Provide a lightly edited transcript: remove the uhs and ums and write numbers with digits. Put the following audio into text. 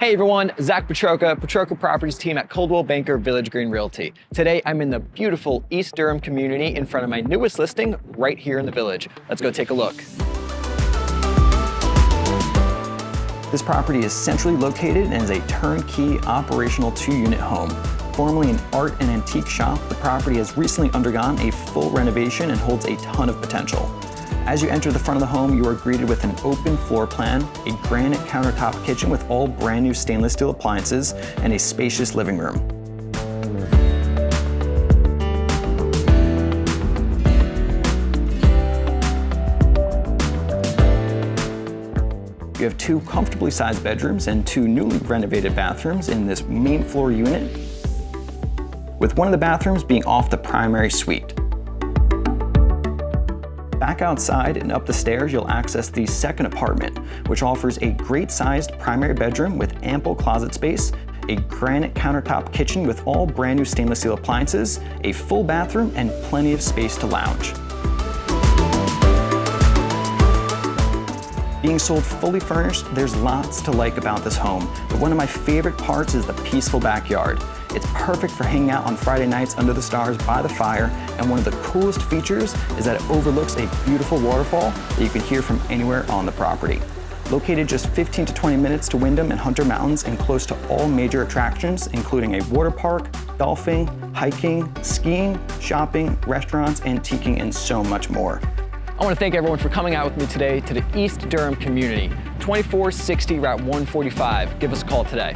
Hey everyone, Zach Petroka Properties team at Coldwell Banker Village Green Realty. Today I'm in the beautiful East Durham community in front of my newest listing right here in the village. Let's go take a look. This property is centrally located and is a turnkey operational 2-unit home. Formerly an art and antique shop, the property has recently undergone a full renovation and holds a ton of potential. As you enter the front of the home, you are greeted with an open floor plan, a granite countertop kitchen with all brand new stainless steel appliances, and a spacious living room. You have 2 comfortably sized bedrooms and 2 newly renovated bathrooms in this main floor unit, with one of the bathrooms being off the primary suite. Back outside and up the stairs, you'll access the second apartment, which offers a great-sized primary bedroom with ample closet space, a granite countertop kitchen with all brand new stainless steel appliances, a full bathroom, and plenty of space to lounge. Being sold fully furnished, there's lots to like about this home, but one of my favorite parts is the peaceful backyard. It's perfect for hanging out on Friday nights under the stars by the fire, and one of the coolest features is that it overlooks a beautiful waterfall that you can hear from anywhere on the property. Located just 15 to 20 minutes to Windham and Hunter Mountains and close to all major attractions, including a water park, golfing, hiking, skiing, shopping, restaurants, antiquing, and so much more. I want to thank everyone for coming out with me today to the East Durham community, 2460 Route 145. Give us a call today.